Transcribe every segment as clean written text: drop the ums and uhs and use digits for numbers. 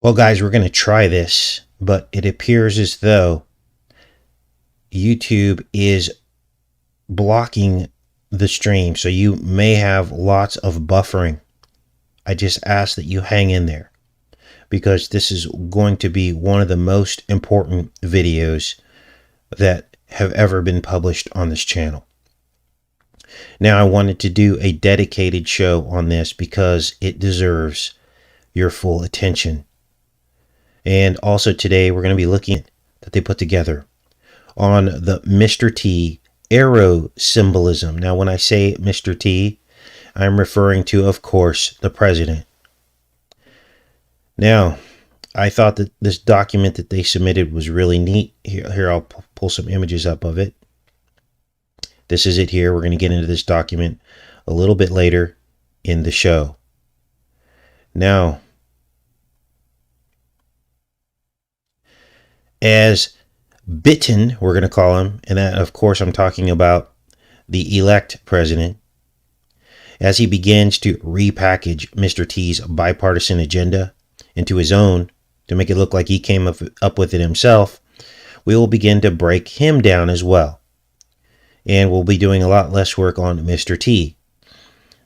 Well, guys, we're going to try this, but it appears as though YouTube is blocking the stream, so you may have lots of buffering. I just ask that you hang in there because this is going to be one of the most important videos that have ever been published on this channel. Now, I wanted to do a dedicated show on this because it deserves your full attention. And also today we're going to be looking at that they put together on the Mr. T arrow symbolism. Now, when I say Mr. T, I'm referring to, of course, the president. Now, I thought that this document that they submitted was really neat. Here I'll pull some images up of it. This is it here. We're going to get into this document a little bit later in the show. Now, as bitten, we're going to call him, and that, of course, I'm talking about the elect president, as he begins to repackage Mr. T's bipartisan agenda into his own to make it look like he came up with it himself, we will begin to break him down as well. And we'll be doing a lot less work on Mr. T.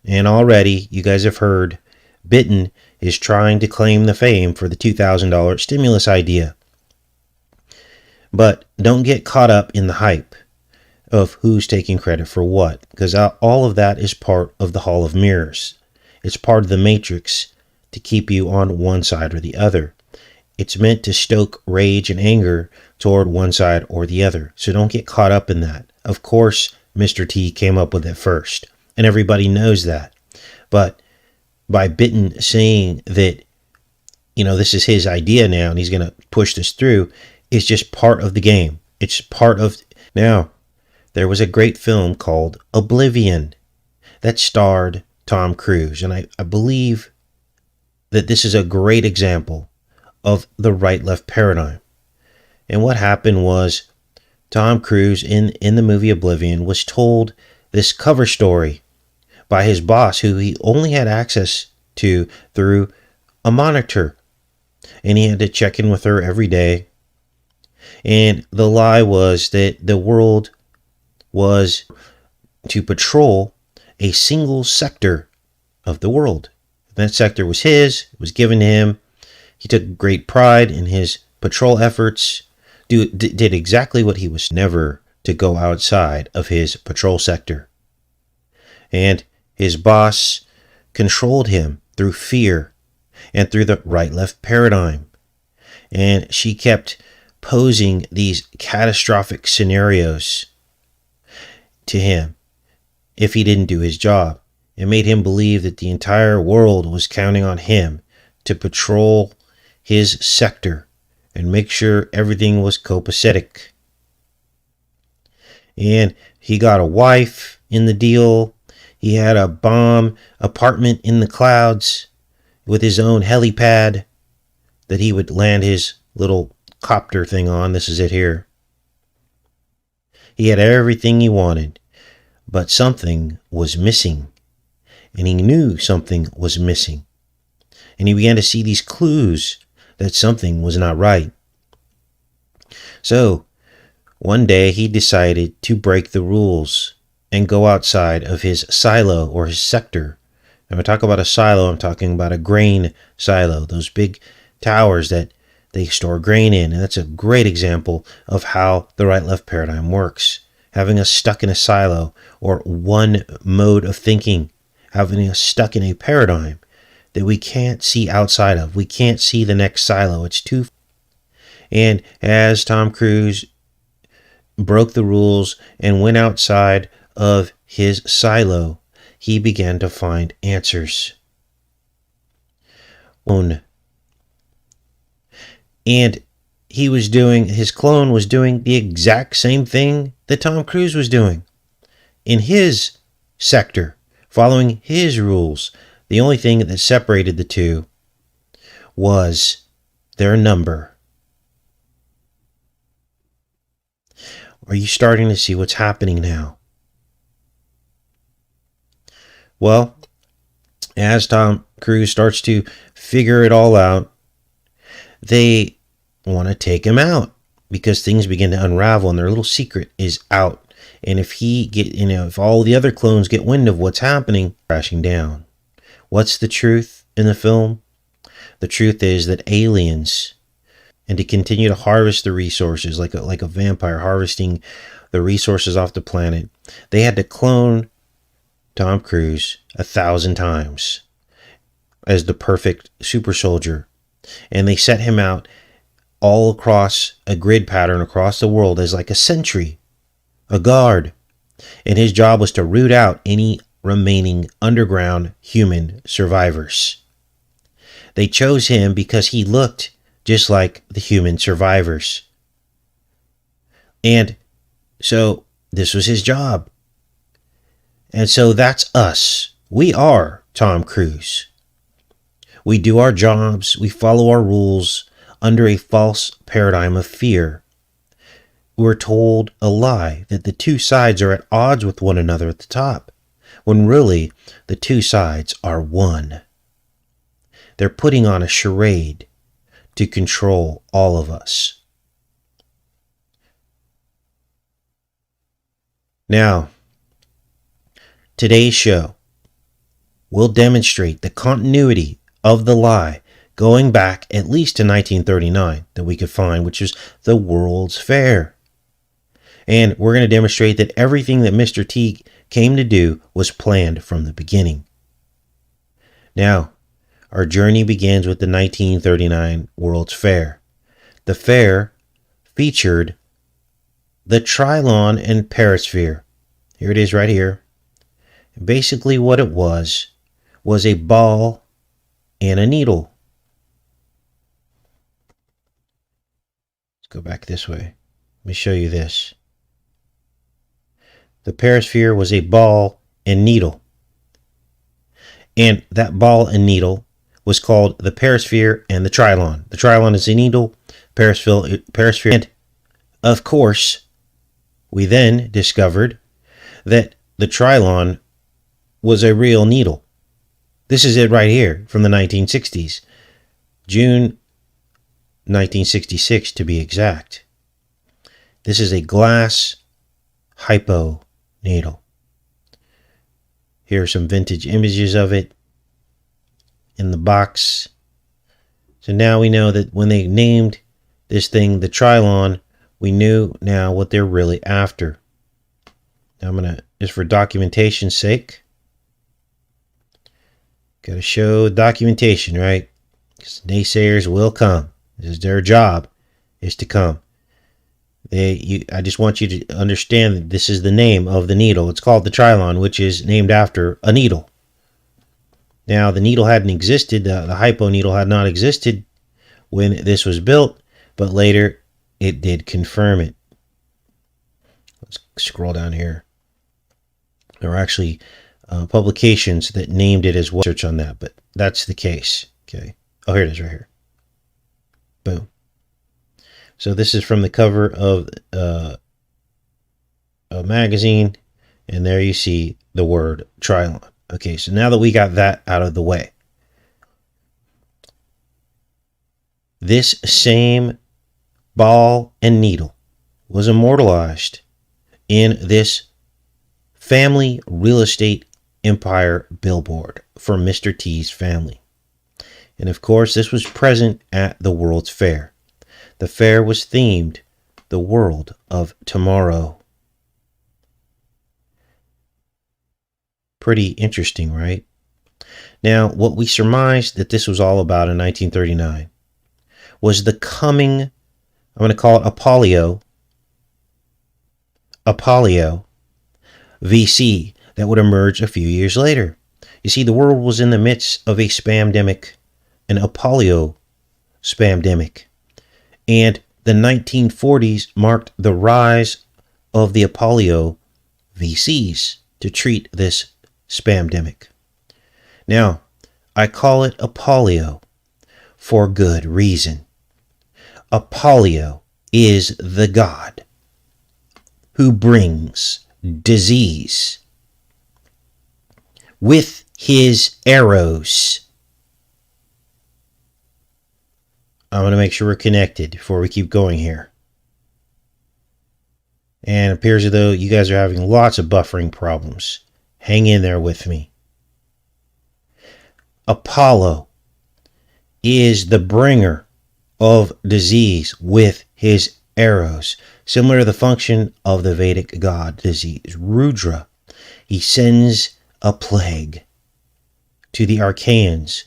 And already, you guys have heard, Bitten is trying to claim the fame for the $2,000 stimulus idea. But don't get caught up in the hype of who's taking credit for what, because all of that is part of the Hall of Mirrors. It's part of the matrix to keep you on one side or the other. It's meant to stoke rage and anger toward one side or the other. So don't get caught up in that. Of course, Mr. T came up with it first, and everybody knows that. But by Bitten saying that, this is his idea now, and he's going to push this through, it's just part of the game. It's part of... Now, there was a great film called Oblivion that starred Tom Cruise, and I believe that this is a great example of the right-left paradigm. And what happened was Tom Cruise in the movie Oblivion was told this cover story by his boss, who he only had access to through a monitor, and he had to check in with her every day. And the lie was that the world was to patrol a single sector of the world. That sector was his, it was given to him. He took great pride in his patrol efforts, did exactly what he was, never to go outside of his patrol sector. And his boss controlled him through fear and through the right-left paradigm. And she kept posing these catastrophic scenarios to him if he didn't do his job. It made him believe that the entire world was counting on him to patrol his sector and make sure everything was copacetic. And he got a wife in the deal. He had a bomb apartment in the clouds with his own helipad that he would land his little copter thing on. This is it here. He had everything he wanted, but something was missing, and he knew something was missing, and he began to see these clues that something was not right. So one day he decided to break the rules and go outside of his silo or his sector. And when I talk about a silo, I'm talking about a grain silo, those big towers that they store grain in. And that's a great example of how the right-left paradigm works. Having us stuck in a silo or one mode of thinking, having us stuck in a paradigm that we can't see outside of. We can't see the next silo. It's too... And as Tom Cruise broke the rules and went outside of his silo, he began to find answers. And his clone was doing the exact same thing that Tom Cruise was doing in his sector, following his rules. The only thing that separated the two was their number. Are you starting to see what's happening now? Well, as Tom Cruise starts to figure it all out, they want to take him out because things begin to unravel and their little secret is out. And if all the other clones get wind of what's happening, crashing down. What's the truth in the film? The truth is that aliens, and to continue to harvest the resources like a vampire harvesting the resources off the planet, they had to clone Tom Cruise 1,000 times as the perfect super soldier. And they set him out all across a grid pattern across the world as like a sentry, a guard. And his job was to root out any remaining underground human survivors. They chose him because he looked just like the human survivors. And so this was his job. And so that's us. We are Tom Cruise. We do our jobs. We follow our rules under a false paradigm of fear. We're told a lie that the two sides are at odds with one another at the top, when really the two sides are one. They're putting on a charade to control all of us. Now, today's show will demonstrate the continuity of the lie going back at least to 1939 that we could find, which is the World's Fair. And we're going to demonstrate that everything that Mr. T came to do was planned from the beginning. Now, our journey begins with the 1939 World's Fair. The fair featured the Trilon and Perisphere. Here it is right here. Basically what it was a ball and a needle. Let's go back this way. Let me show you this. The Perisphere was a ball and needle. And that ball and needle was called the Perisphere and the Trilon. The Trilon is a needle, Perisphere. And of course, we then discovered that the Trilon was a real needle. This is it right here from the 1960s. June 1966 to be exact. This is a glass hypo needle. Here are some vintage images of it in the box. So now we know that when they named this thing the Trilon, we knew now what they're really after. Now I'm going to, just for documentation's sake, got to show documentation, right? Because naysayers will come. This is their job, is to come. I just want you to understand that this is the name of the needle. It's called the Trilon, which is named after a needle. Now, the needle hadn't existed. The hypo needle had not existed when this was built, but later it did confirm it. Let's scroll down here. There were actually publications that named it as well. Search on that, but that's the case. Okay. Oh, here it is right here. Boom. So this is from the cover of a magazine, and there you see the word Trilon. Okay, so now that we got that out of the way, this same ball and needle was immortalized in this family real estate empire billboard for Mr. T's family. And of course, this was present at the World's Fair. The fair was themed the world of tomorrow. Pretty interesting, right? Now, what we surmised that this was all about in 1939 was the coming, I'm going to call it Apollio VC that would emerge a few years later. You see, the world was in the midst of a spamdemic, an Apollio spamdemic. And the 1940s marked the rise of the Apollio VCs to treat this spamdemic. Now, I call it Apollio for good reason. Apollio is the god who brings disease with his arrows. I'm going to make sure we're connected before we keep going here. And it appears as though you guys are having lots of buffering problems. Hang in there with me. Apollo is the bringer of disease with his arrows, similar to the function of the Vedic god disease, Rudra. He sends a plague to the Archaeans.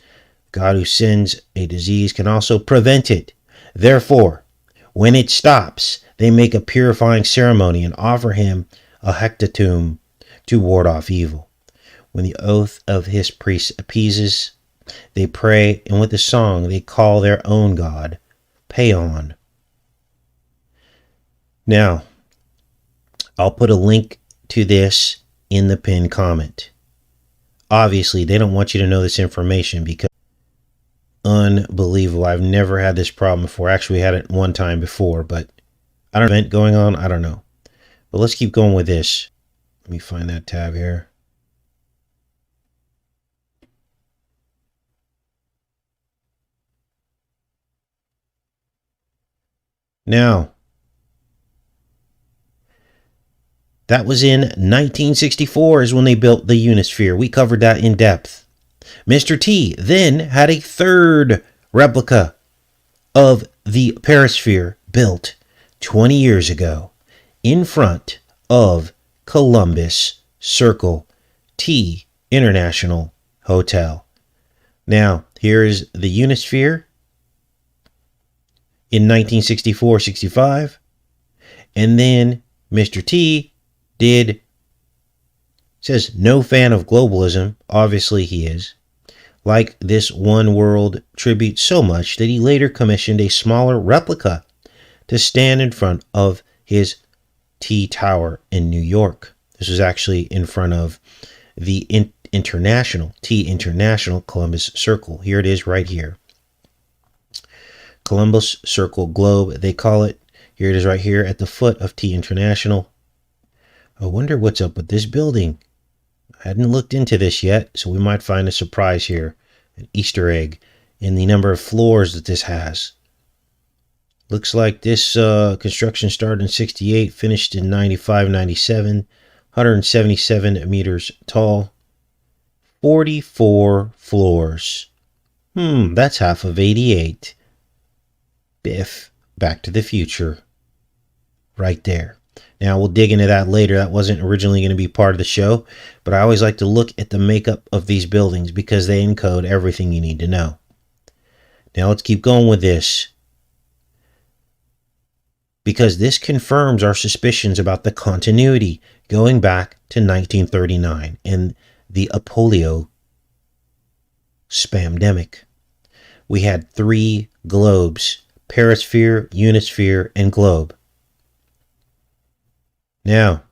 God who sends a disease can also prevent it. Therefore, when it stops, they make a purifying ceremony and offer him a hecatomb to ward off evil. When the oath of his priests appeases, they pray, and with a song they call their own god, Paon. Now, I'll put a link to this in the pinned comment. Obviously, they don't want you to know this information because unbelievable. I've never had this problem before. Actually, we had it one time before, but I don't know, event going on, I don't know. But let's keep going with this. Let me find that tab here. Now, that was in 1964 is when they built the Unisphere. We covered that in depth. Mr. T then had a third replica of the Perisphere built 20 years ago in front of Columbus Circle T International Hotel. Now, here is the Unisphere in 1964-65, and then Mr. T says no fan of globalism. Obviously he is. Like this one world tribute so much that he later commissioned a smaller replica to stand in front of his T Tower in New York. This was actually in front of the International Columbus Circle. Here it is right here. Columbus Circle Globe, they call it. Here it is right here at the foot of T International. I wonder what's up with this building. I hadn't looked into this yet, so we might find a surprise here, an Easter egg in the number of floors that this has. Looks like this construction started in 68, finished in 95, 97, 177 meters tall, 44 floors. That's half of 88. Biff, Back to the Future. Right there. Now, we'll dig into that later. That wasn't originally going to be part of the show, but I always like to look at the makeup of these buildings because they encode everything you need to know. Now, let's keep going with this, because this confirms our suspicions about the continuity going back to 1939 and the polio spamdemic. We had 3 globes: Perisphere, Unisphere, and globe. Now,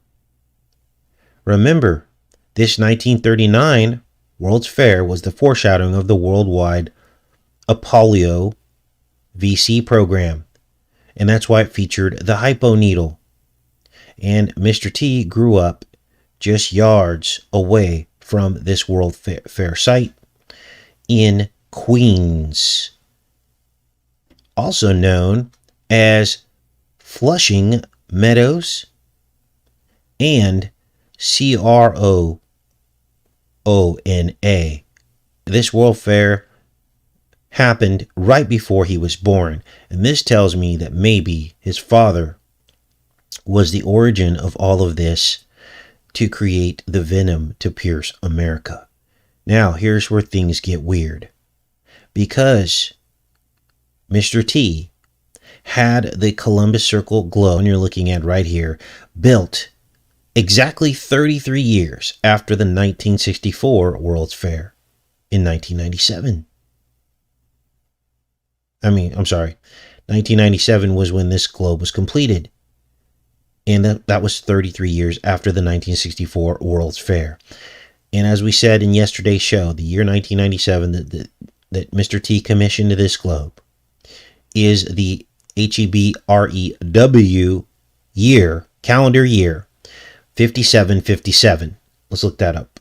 remember, this 1939 World's Fair was the foreshadowing of the worldwide polio VC program, and that's why it featured the hypo needle. And Mr. T grew up just yards away from this World Fair site in Queens, also known as Flushing Meadows and Crona. This World Fair happened right before he was born, and this tells me that maybe his father was the origin of all of this to create the venom to pierce America. Now, here's where things get weird, because Mr. T had the Columbus Circle globe, and you're looking at right here, built exactly 33 years after the 1964 World's Fair in 1997. 1997 was when this globe was completed. And that was 33 years after the 1964 World's Fair. And as we said in yesterday's show, the year 1997 that Mr. T commissioned this globe is the HEBREW year, calendar year, 5757. Let's look that up.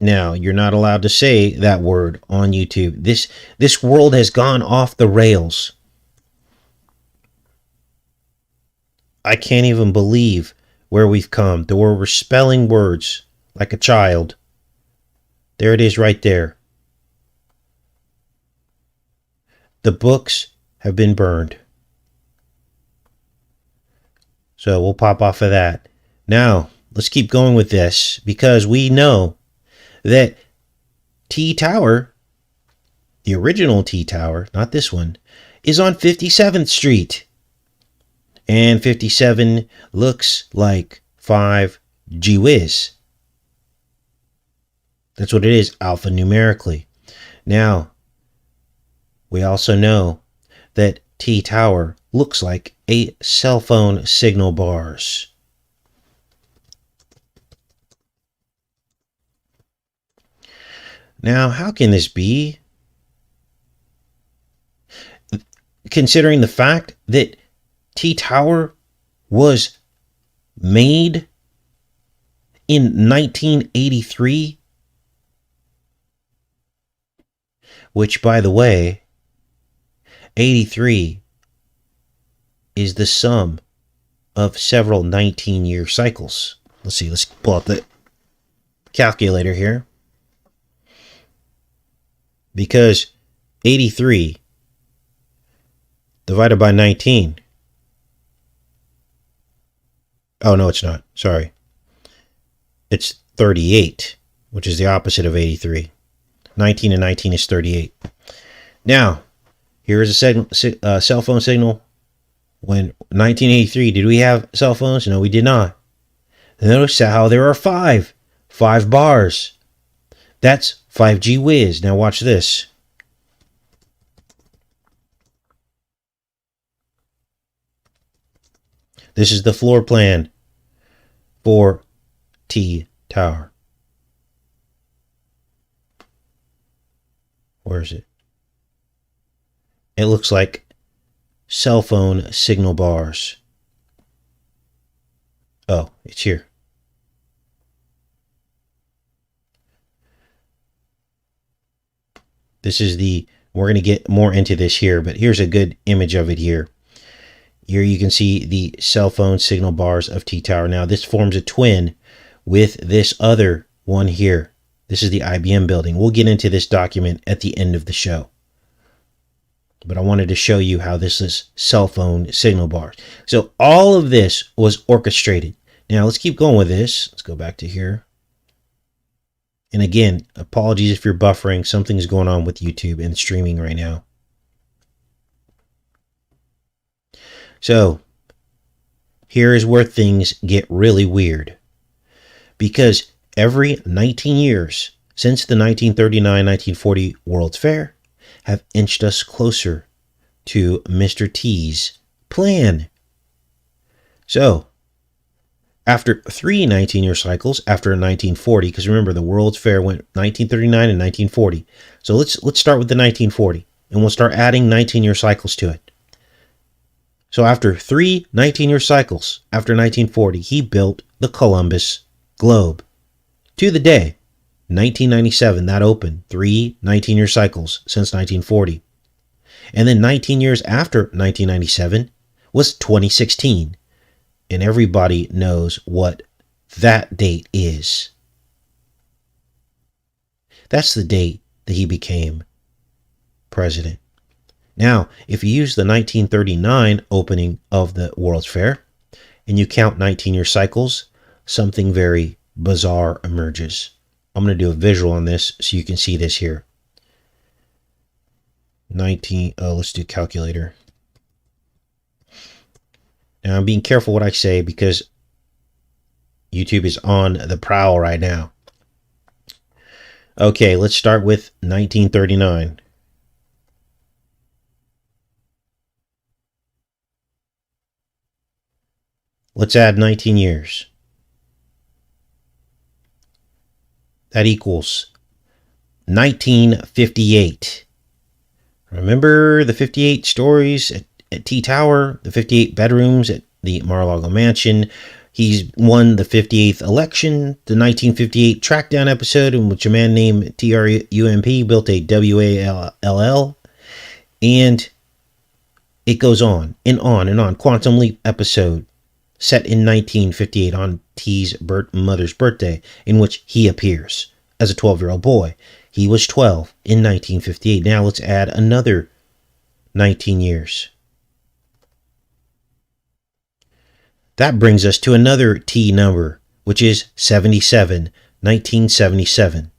Now, you're not allowed to say that word on YouTube. This world has gone off the rails. I can't even believe where we've come to where we're spelling words like a child. There it is right there. The books have been burned. So we'll pop off of that. Now, let's keep going with this because we know that T Tower, the original T Tower, not this one, is on 57th Street. And 57 looks like 5 gee whiz. That's what it is, alphanumerically. Now, we also know that T Tower looks like a cell phone signal bars. Now, how can this be? Considering the fact that T Tower was made in 1983, which, by the way, 83 is the sum of several 19-year cycles. Let's see, let's pull out the calculator here. Because 83 divided by 19. Oh, no, it's not. Sorry. It's 38, which is the opposite of 83. 19 and 19 is 38. Now, here is a cell phone signal. When 1983, did we have cell phones? No, we did not. Notice how there are 5 bars. That's 5G whiz. Now watch this. This is the floor plan for T Tower. Where is it? It looks like cell phone signal bars. Oh, it's here. This is we're going to get more into this here, but here's a good image of it here. Here you can see the cell phone signal bars of T Tower. Now this forms a twin with this other one here. This is the IBM building. We'll get into this document at the end of the show. But I wanted to show you how this is cell phone signal bars. So all of this was orchestrated. Now let's keep going with this. Let's go back to here. And again, apologies if you're buffering. Something's going on with YouTube and streaming right now. So here is where things get really weird. Because every 19 years since the 1939-1940 World's Fair have inched us closer to Mr. T's plan. So after 3 19-year cycles, after 1940, because remember the World's Fair went 1939 and 1940. So let's start with the 1940, and we'll start adding 19-year cycles to it. So after 3 19-year cycles, after 1940, he built the Columbus Globe. To the day, 1997, that opened. 3 19-year cycles since 1940. And then 19 years after 1997 was 2016. And everybody knows what that date is. That's the date that he became president. Now, if you use the 1939 opening of the World's Fair and you count 19-year cycles, something very bizarre emerges. I'm going to do a visual on this so you can see this here. Let's do calculator. Now, I'm being careful what I say because YouTube is on the prowl right now. Okay, let's start with 1939. Let's add 19 years. That equals 1958. Remember the 58 stories at T Tower, the 58 bedrooms at the Mar-a-Lago Mansion. He's won the 58th election, the 1958 trackdown episode in which a man named Trump built a WALL, and it goes on and on and on. Quantum Leap episode set in 1958 on T's mother's birthday, in which he appears as a 12-year-old boy. He was 12 in 1958. Now let's add another 19 years. That brings us to another T number, which is 77, 1977.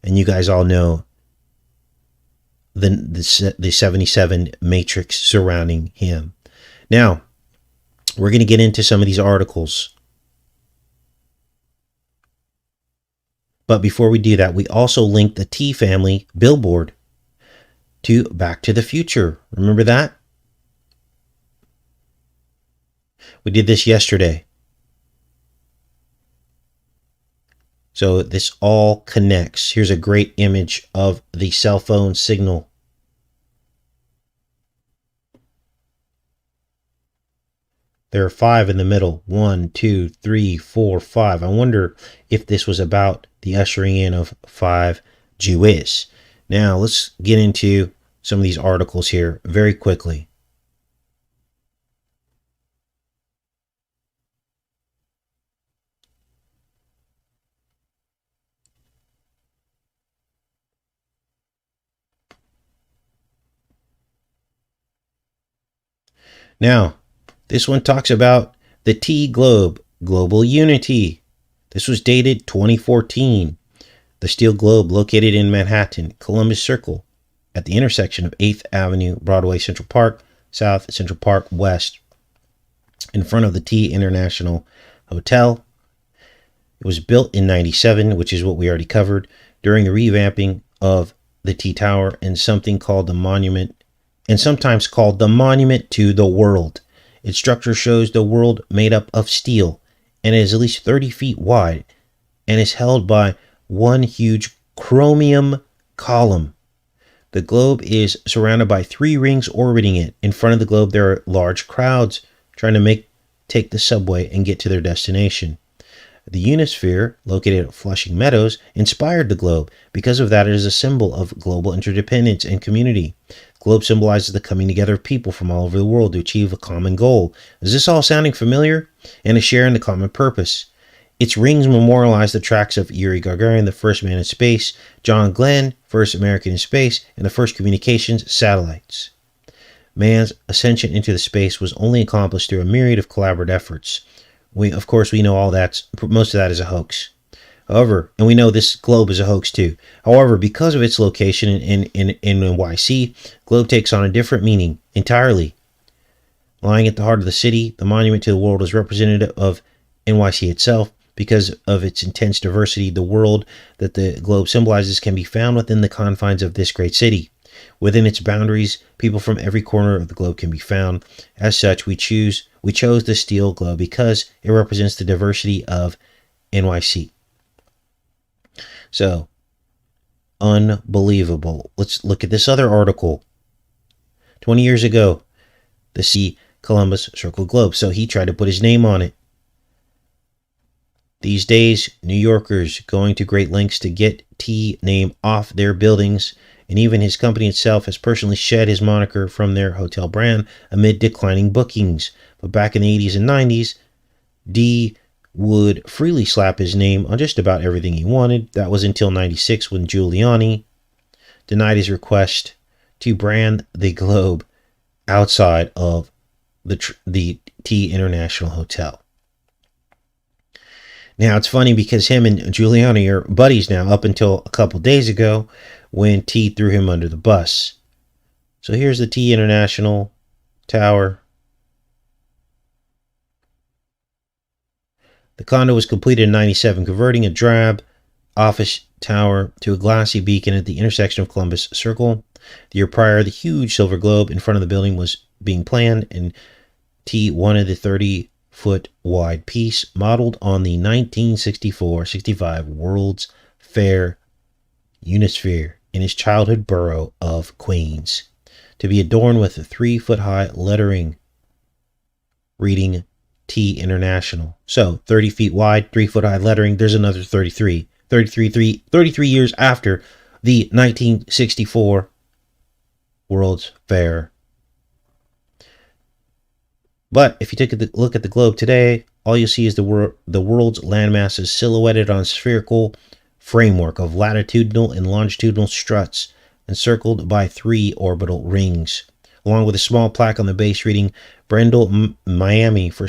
And you guys all know the 77 matrix surrounding him. Now, we're going to get into some of these articles. But before we do that, we also linked the T family billboard to Back to the Future. Remember that? We did this yesterday. So this all connects. Here's a great image of the cell phone signal. There are 5 in the middle. 1, 2, 3, 4, 5. I wonder if this was about the ushering in of 5G. Now let's get into some of these articles here very quickly. Now, this one talks about the T globe, global unity. This was dated 2014. The steel globe located in Manhattan, Columbus Circle, at the intersection of 8th Avenue, Broadway, Central Park, South, Central Park, West, in front of the T International Hotel. It was built in 97, which is what we already covered, during the revamping of the T Tower and something called the Monument, and sometimes called the Monument to the World. Its structure shows the world made up of steel and is at least 30 feet wide and is held by one huge chromium column. The globe is surrounded by 3 rings orbiting it. In front of the globe, there are large crowds trying to take the subway and get to their destination. The Unisphere, located at Flushing Meadows, inspired the globe. Because of that, it is a symbol of global interdependence and community. The globe symbolizes the coming together of people from all over the world to achieve a common goal. Is this all sounding familiar? And a share in the common purpose. Its rings memorialize the tracks of Yuri Gagarin, the first man in space, John Glenn, first American in space, and the first communications satellites. Man's ascension into the space was only accomplished through a myriad of collaborative efforts. Of course, we know most of that is a hoax. However, and we know this globe is a hoax too. However, because of its location in NYC, globe takes on a different meaning entirely. Lying at the heart of the city, the monument to the world is representative of NYC itself. Because of its intense diversity, the world that the globe symbolizes can be found within the confines of this great city. Within its boundaries, people from every corner of the globe can be found. As such, we chose the steel globe because it represents the diversity of NYC. So, unbelievable. Let's look at this other article. 20 years ago, the Columbus Circle Globe. So he tried to put his name on it. These days, New Yorkers going to great lengths to get T name off their buildings, and even his company itself has personally shed his moniker from their hotel brand amid declining bookings. But back in the 80s and 90s, D would freely slap his name on just about everything he wanted. That was until 96 when Giuliani denied his request to brand the globe outside of the T International Hotel. Now, it's funny because him and Giuliani are buddies now up until a couple days ago when T threw him under the bus. So here's the T International Tower. The condo was completed in 97, converting a drab office tower to a glassy beacon at the intersection of Columbus Circle. The year prior, the huge silver globe in front of the building was being planned, and T wanted the 30-foot wide piece modeled on the 1964-65 World's Fair Unisphere in his childhood borough of Queens, to be adorned with a 3-foot high lettering reading T International. So 30 feet wide, 3-foot high lettering. There's another 33 years after the 1964 World's Fair. But if you take a look at the globe today, all you see is the world's landmasses silhouetted on a spherical framework of latitudinal and longitudinal struts encircled by 3 orbital rings, along with a small plaque on the base reading Brendel, Miami for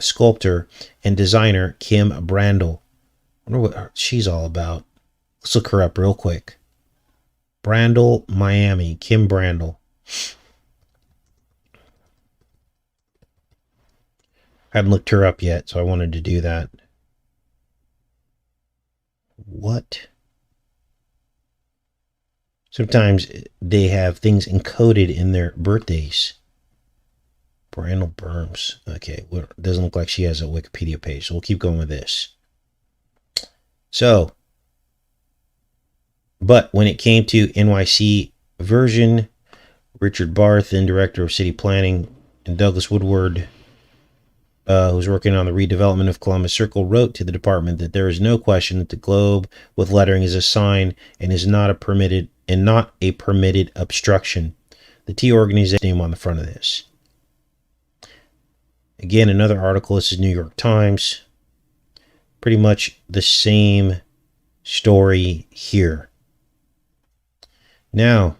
sculptor and designer Kim Brandel. I wonder what she's all about. Let's look her up real quick. Brandel, Miami, Kim Brandel. I hadn't looked her up yet, so I wanted to do that. What? Sometimes they have things encoded in their birthdays. Brandel Burms. Okay, well, it doesn't look like she has a Wikipedia page, so we'll keep going with this. So, but when it came to NYC version, Richard Barth, then director of city planning, and Douglas Woodward, who's working on the redevelopment of Columbus Circle, wrote to the department that there is no question that the globe with lettering is a sign and is not a permitted obstruction. The T organization name on the front of this. Again, another article. This is New York Times. Pretty much the same story here. Now,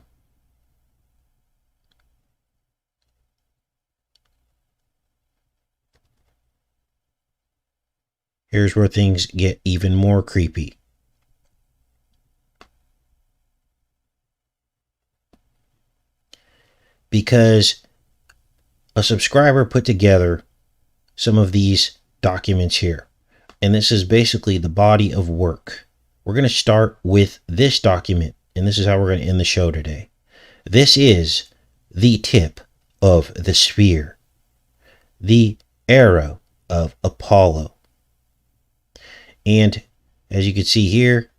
here's where things get even more creepy. Because a subscriber put together some of these documents here. And this is basically the body of work. We're going to start with this document, and this is how we're going to end the show today. This is the tip of the spear, the arrow of Apollo. And as you can see here,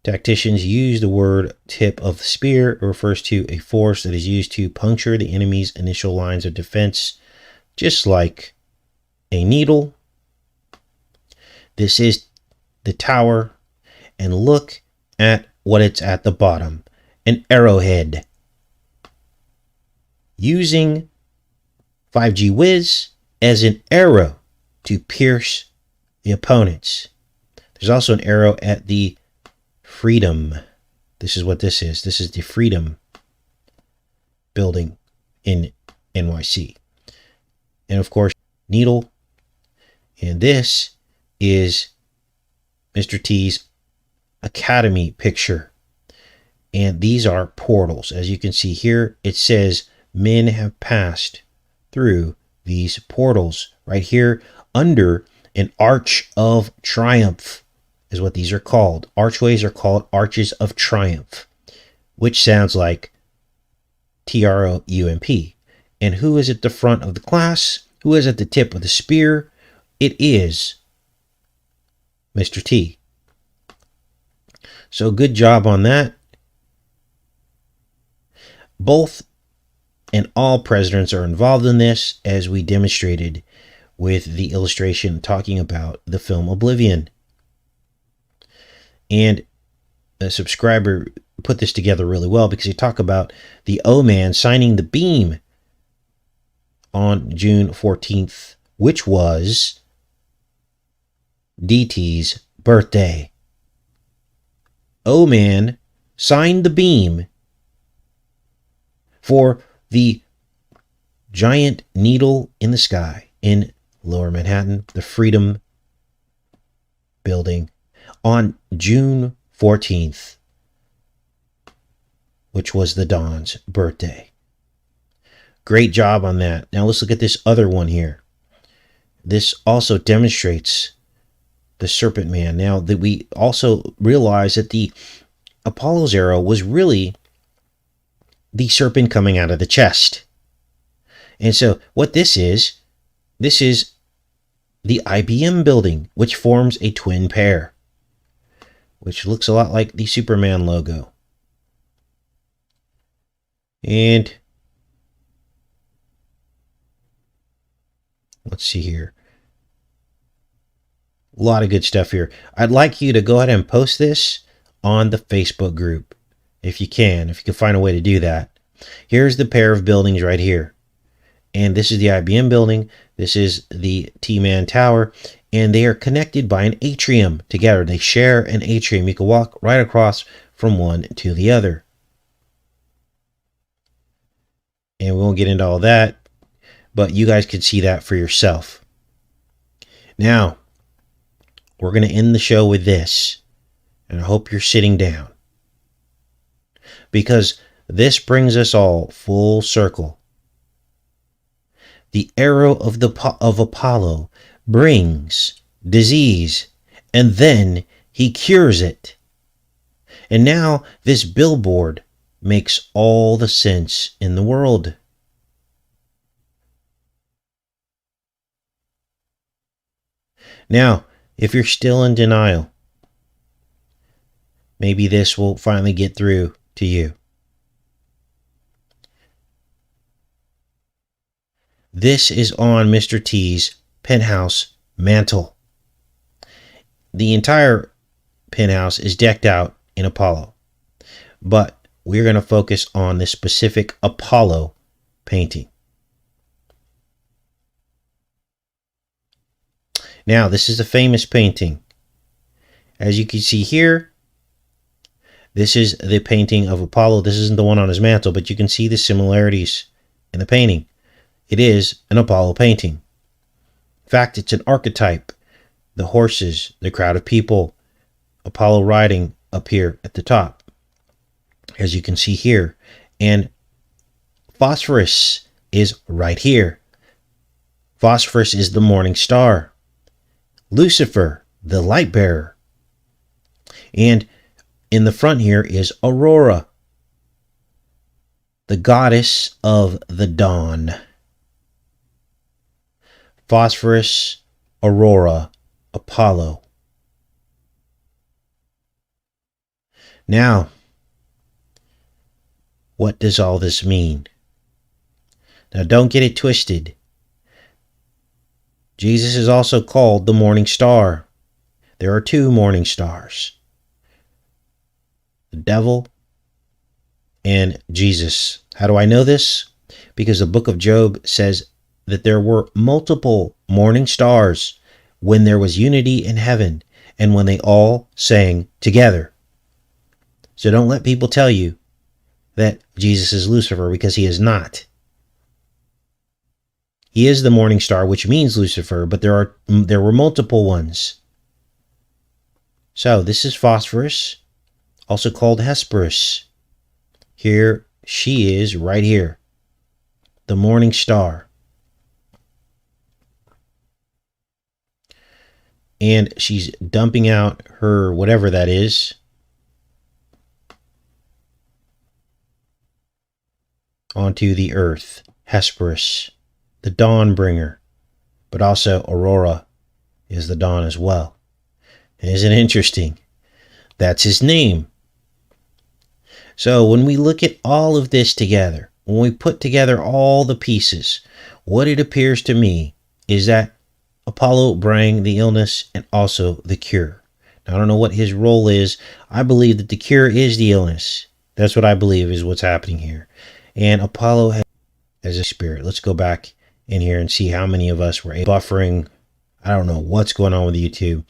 tacticians use the word tip of the spear. It refers to a force that is used to puncture the enemy's initial lines of defense, just like a needle. This is the tower, and look at what it's at the bottom, an arrowhead. Using 5G Whiz as an arrow to pierce the opponents. There's also an arrow at the Freedom. This is what this is. This is the Freedom building in NYC. And of course, needle. And this is Mr. T's Academy picture. And these are portals. As you can see here, it says men have passed through these portals. Right here under an arch of triumph is what these are called. Archways are called arches of triumph, which sounds like TRUMP. And who is at the front of the class? Who is at the tip of the spear? It is Mr. T. So good job on that. Both and all presidents are involved in this, as we demonstrated with the illustration talking about the film Oblivion. And a subscriber put this together really well because he talked about the O-Man signing the beam on June 14th, which was DT's birthday. O-Man signed the beam for the giant needle in the sky in Lower Manhattan, the Freedom building, on June 14th, which was the Don's birthday. Great job on that. Now let's look at this other one here. This also demonstrates the Serpent Man. Now that we also realize that the Apollo's arrow was really the serpent coming out of the chest. And so what this is the IBM building, which forms a twin pair, which looks a lot like the Superman logo. And Let's see here. A lot of good stuff here. I'd like you to go ahead and post this on the Facebook group if you can find a way to do that. Here's the pair of buildings right here. And this is the IBM building. This is the T-Man Tower. And they are connected by an atrium together. They share an atrium. You can walk right across from one to the other. And we won't get into all that, but you guys could see that for yourself. Now, we're going to end the show with this. And I hope you're sitting down, because this brings us all full circle. The arrow of Apollo brings disease, and then he cures it. And now this billboard makes all the sense in the world. Now, if you're still in denial, maybe this will finally get through to you. This is on Mr. T's penthouse mantle. The entire penthouse is decked out in Apollo, but we're going to focus on this specific Apollo painting. Now, this is a famous painting. As you can see here, this is the painting of Apollo. This isn't the one on his mantle, but you can see the similarities in the painting. It is an Apollo painting. In fact, it's an archetype. The horses, the crowd of people, Apollo riding up here at the top, as you can see here. And phosphorus is right here. Phosphorus is the morning star. Lucifer, the light bearer. And in the front here is Aurora, the goddess of the dawn. Phosphorus, Aurora, Apollo. Now, what does all this mean? Now, don't get it twisted. Jesus is also called the morning star. There are two morning stars, the devil and Jesus. How do I know this? Because the book of Job says that there were multiple morning stars when there was unity in heaven and when they all sang together. So don't let people tell you that Jesus is Lucifer, because he is not. He is the morning star, which means Lucifer, but there were multiple ones. So this is Phosphorus, also called Hesperus. Here she is right here, the morning star. And she's dumping out her whatever that is onto the earth. Hesperus, the dawn bringer, but also Aurora is the dawn as well. Isn't it interesting? That's his name. So when we look at all of this together, when we put together all the pieces, what it appears to me is that Apollo brought the illness and also the cure. Now, I don't know what his role is. I believe that the cure is the illness. That's what I believe is what's happening here. And Apollo has a spirit. Let's go back in here and see how many of us were buffering. I don't know what's going on with YouTube,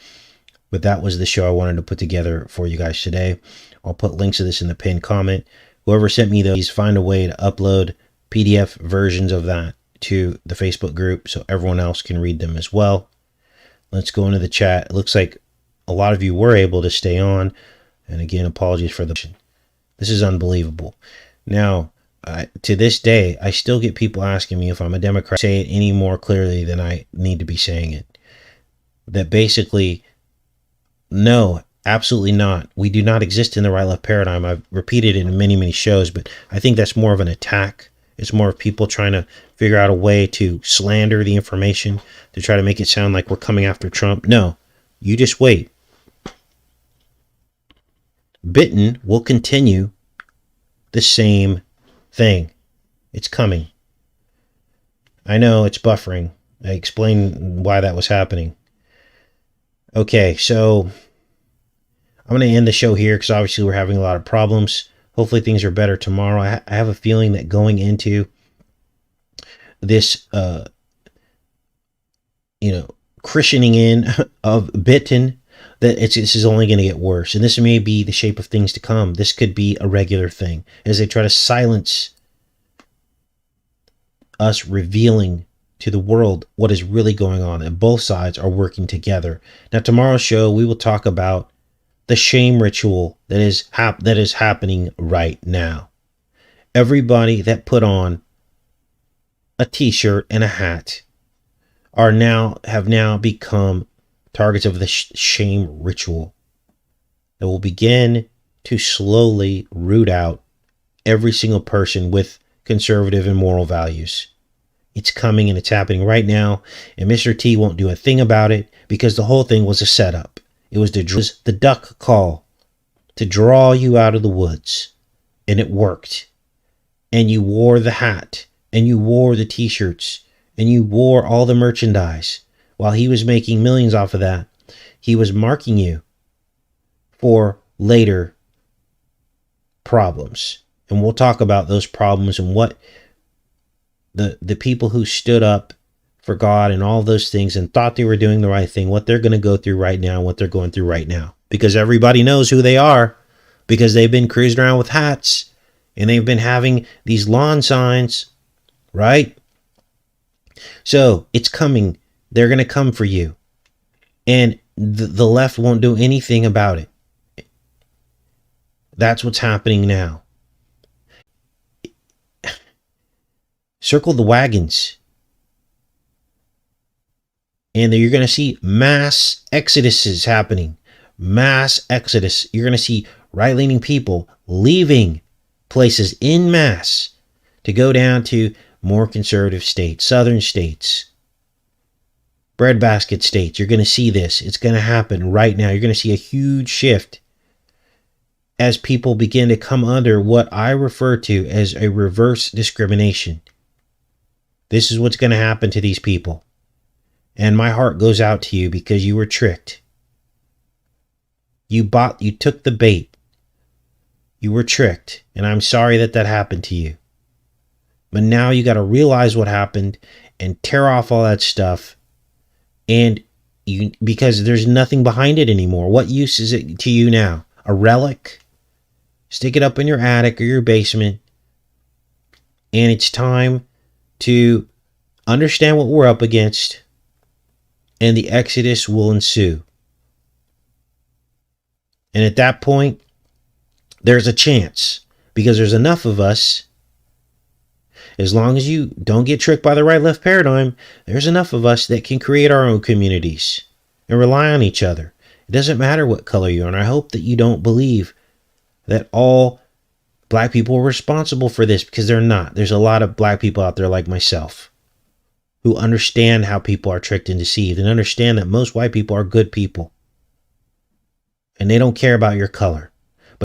but that was the show I wanted to put together for you guys today. I'll put links to this in the pinned comment. Whoever sent me those, find a way to upload PDF versions of that to the Facebook group so everyone else can read them as well. Let's go into the chat. It looks like a lot of you were able to stay on. And again, apologies for the... This is unbelievable. Now, to this day, I still get people asking me if I'm a Democrat. Say it any more clearly than I need to be saying it. That basically, no, absolutely not. We do not exist in the right-left paradigm. I've repeated it in many, many shows, but I think that's more of an attack. It's more of people trying to figure out a way to slander the information, to try to make it sound like we're coming after Trump. No, you just wait. Bitten will continue the same thing. It's coming. I know it's buffering. I explained why that was happening. Okay, so I'm going to end the show here because obviously we're having a lot of problems. Hopefully things are better tomorrow. I have a feeling that going into this, christening in of Bitten, that this is only going to get worse. And this may be the shape of things to come. This could be a regular thing as they try to silence us revealing to the world what is really going on, and both sides are working together. Now, tomorrow's show, we will talk about the shame ritual that is happening right now. Everybody that put on a t-shirt and a hat have now become targets of the shame ritual that will begin to slowly root out every single person with conservative and moral values. It's coming and it's happening right now, and Mr. T won't do a thing about it because the whole thing was a setup. It was the duck call to draw you out of the woods, and it worked. And you wore the hat, and you wore the t-shirts, and you wore all the merchandise. While he was making millions off of that, he was marking you for later problems. And we'll talk about those problems and what the people who stood up for God and all those things and thought they were doing the right thing, what they're going to go through right now, what they're going through right now. Because everybody knows who they are, because they've been cruising around with hats and they've been having these lawn signs, right? So it's coming. They're going to come for you. And the left won't do anything about it. That's what's happening now. Circle the wagons. And you're going to see mass exoduses happening. Mass exodus. You're going to see right-leaning people leaving places en masse to go down to more conservative states, southern states, breadbasket states. You're going to see this. It's going to happen right now. You're going to see a huge shift as people begin to come under what I refer to as a reverse discrimination. This is what's going to happen to these people. And my heart goes out to you because you were tricked. You took the bait. You were tricked. And I'm sorry that happened to you. But now you got to realize what happened and tear off all that stuff. And because there's nothing behind it anymore. What use is it to you now? A relic? Stick it up in your attic or your basement. And it's time to understand what we're up against. And the exodus will ensue. And at that point, there's a chance. Because there's enough of us. As long as you don't get tricked by the right-left paradigm, there's enough of us that can create our own communities and rely on each other. It doesn't matter what color you are. And I hope that you don't believe that all black people are responsible for this, because they're not. There's a lot of black people out there like myself who understand how people are tricked and deceived and understand that most white people are good people and they don't care about your color.